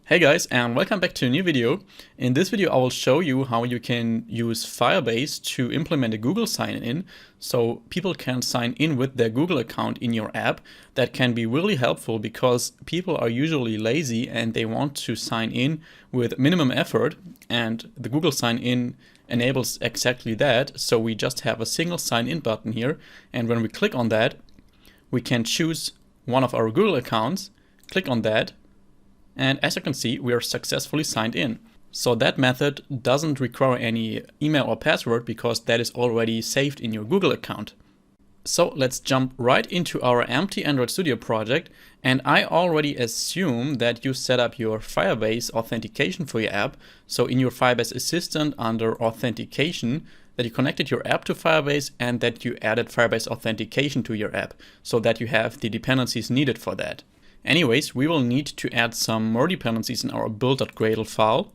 Hey guys, and welcome back to a new video. In this video I will show you how you can use Firebase to implement a Google sign-in so people can sign in with their Google account in your app. That can be really helpful because people are usually lazy and they want to sign in with minimum effort, and the Google sign-in enables exactly that. So we just have a single sign-in button here, and when we click on that we can choose one of our Google accounts, click on that, and as you can see, we are successfully signed in. So that method doesn't require any email or password because that is already saved in your Google account. So let's jump right into our empty Android Studio project. And I already assume that you set up your Firebase authentication for your app. So in your Firebase Assistant under authentication, that you connected your app to Firebase and that you added Firebase authentication to your app so that you have the dependencies needed for that. Anyways, we will need to add some more dependencies in our build.gradle file.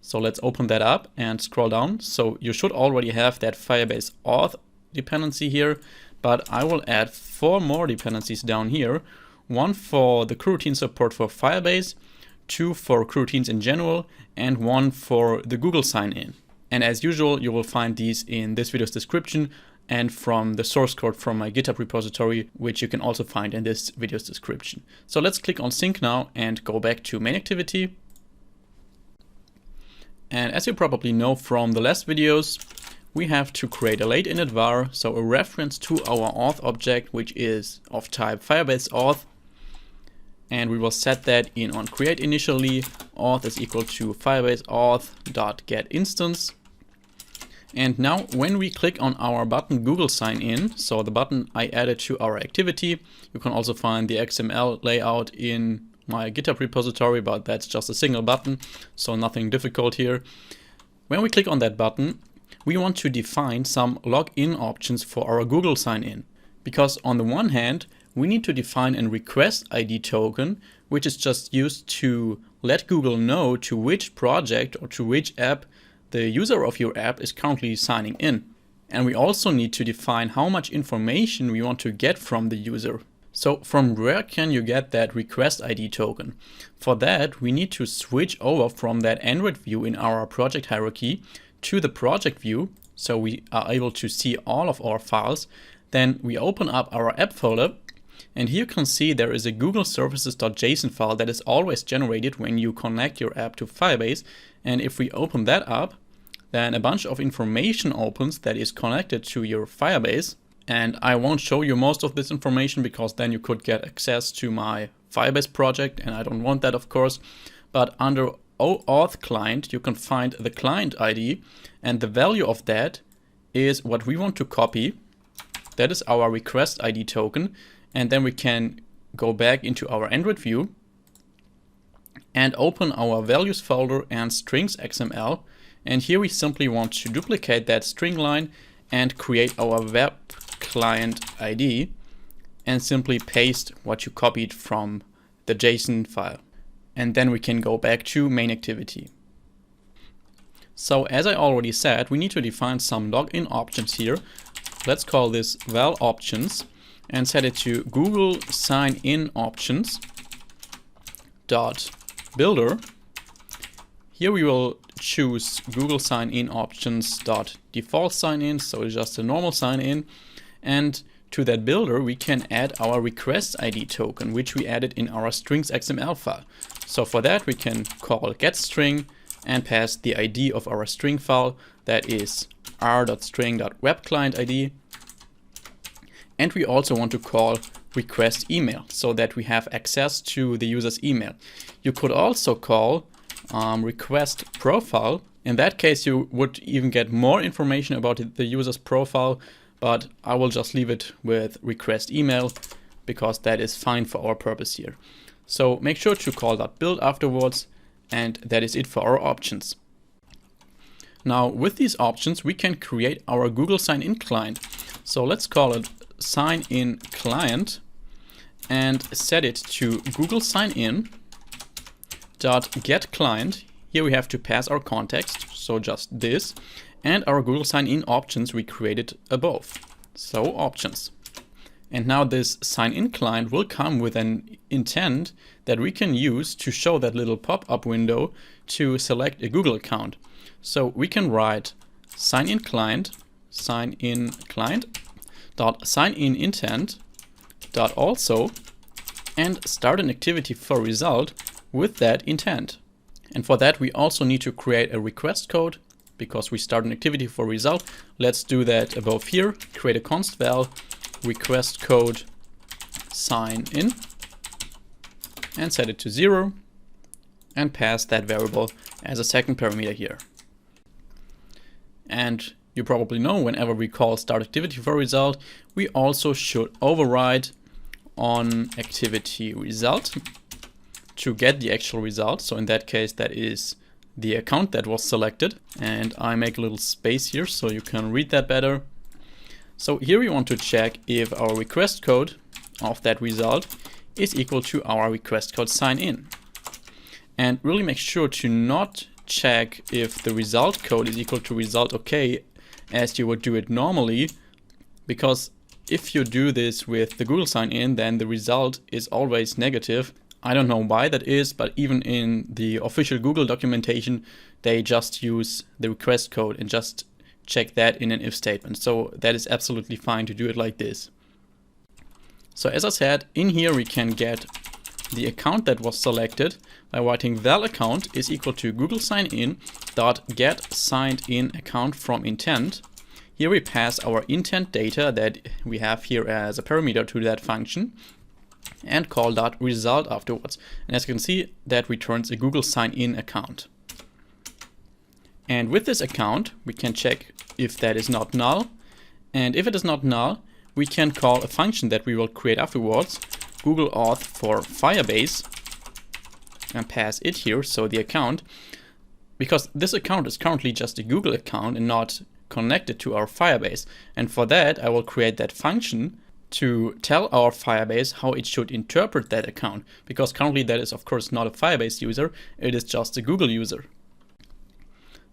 So let's open that up and scroll down. So you should already have that Firebase Auth dependency here, but I will add 4 more dependencies down here. 1 for the coroutine support for Firebase, 2 for coroutines in general, and 1 for the Google sign-in. And as usual, you will find these in this video's description and from the source code from my GitHub repository, which you can also find in this video's description. So let's click on sync now and go back to main activity. And as you probably know from the last videos, we have to create a late init var, so a reference to our auth object, which is of type Firebase auth. And we will set that in on create initially. Auth is equal to Firebase auth.getInstance. And now when we click on our button Google sign in, so the button I added to our activity, you can also find the XML layout in my GitHub repository, but that's just a single button, so nothing difficult here. When we click on that button, we want to define some login options for our Google sign in. Because on the one hand, we need to define a request ID token, which is just used to let Google know to which project or to which app the user of your app is currently signing in. And we also need to define how much information we want to get from the user. So from where can you get that request ID token? For that, we need to switch over from that Android view in our project hierarchy to the project view, so we are able to see all of our files. Then we open up our app folder, and here you can see there is a Google services.json file that is always generated when you connect your app to Firebase. And if we open that up, then a bunch of information opens that is connected to your Firebase. And I won't show you most of this information because then you could get access to my Firebase project, and I don't want that, of course. But under Auth client, you can find the client ID, and the value of that is what we want to copy. That is our request ID token. And then we can go back into our Android view and open our values folder and strings XML. And here we simply want to duplicate that string line and create our web client ID and simply paste what you copied from the JSON file. And then we can go back to main activity. So as I already said, we need to define some login options here. Let's call this val options and set it to Google sign in options dot builder. Here we will choose Google sign in options dot default sign in, so it's just a normal sign in. And to that builder we can add our request ID token, which we added in our strings XML file. So for that we can call getString and pass the ID of our string file, that is r.string.webClientID. And we also want to call request email so that we have access to the user's email. You could also call request profile. In that case, you would even get more information about the user's profile, but I will just leave it with request email because that is fine for our purpose here. So make sure to call that build afterwards, and that is it for our options. Now with these options, we can create our Google sign-in client. So let's call it sign in client and set it to Google sign in dot get client. Here we have to pass our context, so just this, and our Google sign in options we created above. So options. And now this sign in client will come with an intent that we can use to show that little pop-up window to select a Google account. So we can write sign in client dot sign in intent dot also and start an activity for result with that intent. And for that we also need to create a request code because we start an activity for result. Let's do that above here. Create a const val request code sign in and set it to 0 and pass that variable as a second parameter here. And you probably know whenever we call start activity for result, we also should override on activity result to get the actual result. So in that case, that is the account that was selected. And I make a little space here so you can read that better. So here we want to check if our request code of that result is equal to our request code sign in. And really make sure to not check if the result code is equal to result OK as you would do it normally, because if you do this with the Google sign in, then the result is always negative. I don't know why that is, but even in the official Google documentation, they just use the request code and just check that in an if statement. So that is absolutely fine to do it like this. So as I said, in here we can get the account that was selected by writing val account is equal to Google sign in dot get signed in account from intent. Here we pass our intent data that we have here as a parameter to that function and call dot result afterwards. And as you can see, that returns a Google sign in account. And with this account, we can check if that is not null. And if it is not null, we can call a function that we will create afterwards, Google Auth for Firebase, and pass it here, so the account, because this account is currently just a Google account and not connected to our Firebase. And for that, I will create that function to tell our Firebase how it should interpret that account, because currently that is of course not a Firebase user, it is just a Google user.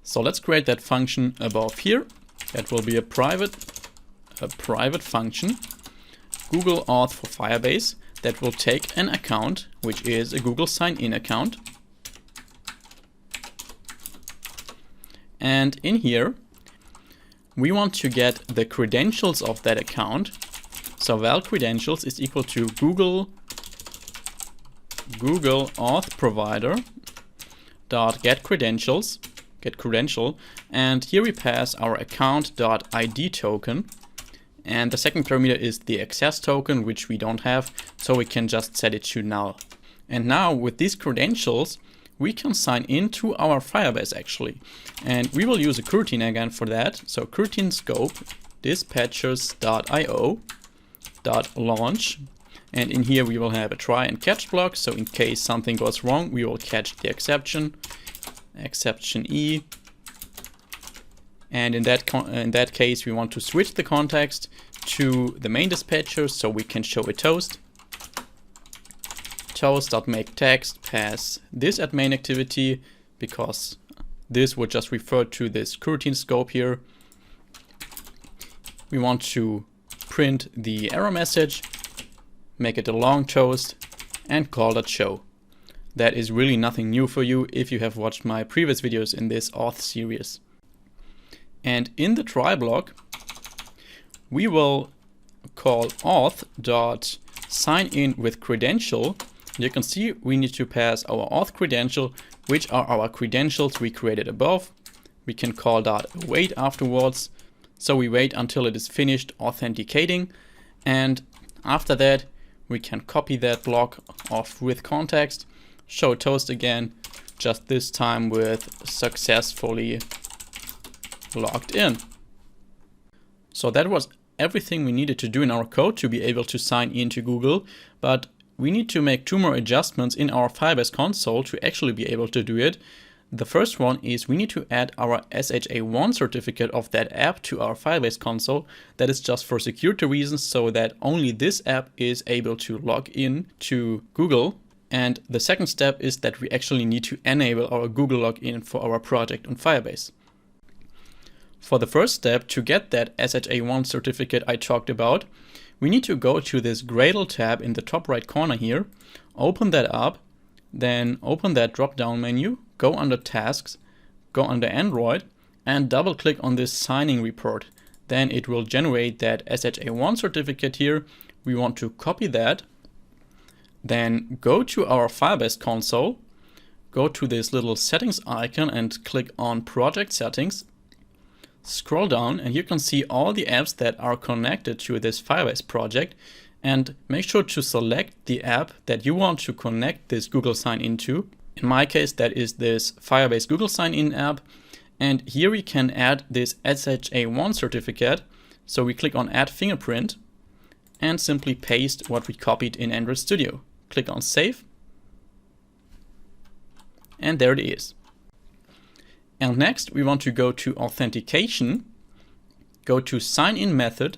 So let's create that function above here. That will be a private function, Google Auth for Firebase, that will take an account, which is a Google sign-in account. And in here, we want to get the credentials of that account. So val credentials is equal to Google Auth provider dot get credential, and here we pass our account.id token. And the second parameter is the access token, which we don't have, so we can just set it to null. And now with these credentials, we can sign into our Firebase actually. And we will use a coroutine again for that. So coroutine scope dispatchers.io.launch. And in here we will have a try and catch block. So in case something goes wrong, we will catch the exception E. And in that case, we want to switch the context to the main dispatcher so we can show a toast. Toast.makeText pass this at main activity because this would just refer to this coroutine scope here. We want to print the error message, make it a long toast, and call that show. That is really nothing new for you if you have watched my previous videos in this Auth series. And in the try block, we will call auth.signin with credential. You can see we need to pass our auth credential, which are our credentials we created above. We can call .await afterwards. So we wait until it is finished authenticating. And after that, we can copy that block off with context, show toast again, just this time with successfully logged in. So that was everything we needed to do in our code to be able to sign into Google, but we need to make two more adjustments in our Firebase console to actually be able to do it. The first one is we need to add our Sha1 certificate of that app to our Firebase console. That is just for security reasons, so that only this app is able to log in to Google. And the second step is that we actually need to enable our Google login for our project on Firebase. For the first step, to get that Sha1 certificate I talked about, we need to go to this Gradle tab in the top right corner here, open that up, then open that drop down menu, go under Tasks, go under Android, and double click on this signing report. Then it will generate that Sha1 certificate here. We want to copy that. Then go to our Firebase console, go to this little settings icon and click on Project Settings. Scroll down and you can see all the apps that are connected to this Firebase project, and make sure to select the app that you want to connect this Google Sign-In to. In my case, that is this Firebase Google Sign-In app. And here we can add this Sha1 certificate. So we click on Add Fingerprint and simply paste what we copied in Android Studio. Click on Save. And there it is. And next we want to go to Authentication, go to Sign-In Method,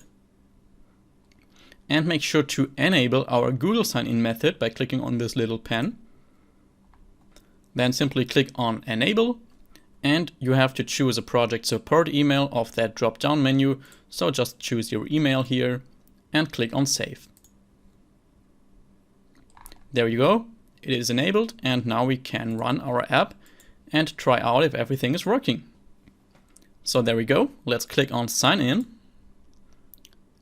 and make sure to enable our Google Sign-In method by clicking on this little pen. Then simply click on Enable, and you have to choose a project support email off that drop-down menu. So just choose your email here and click on Save. There you go. It is enabled, and now we can run our app and try out if everything is working. So there we go. Let's click on Sign In.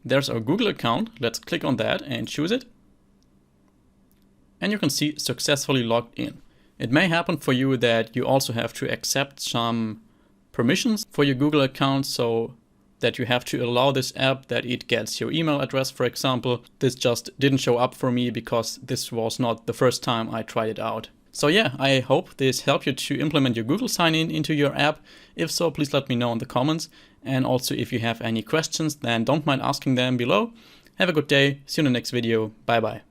There's our Google account. Let's click on that and choose it. And you can see successfully logged in. It may happen for you that you also have to accept some permissions for your Google account, so that you have to allow this app that it gets your email address, for example. This just didn't show up for me because this was not the first time I tried it out. So yeah, I hope this helped you to implement your Google Sign-In into your app. If so, please let me know in the comments. And also if you have any questions, then don't mind asking them below. Have a good day. See you in the next video. Bye bye.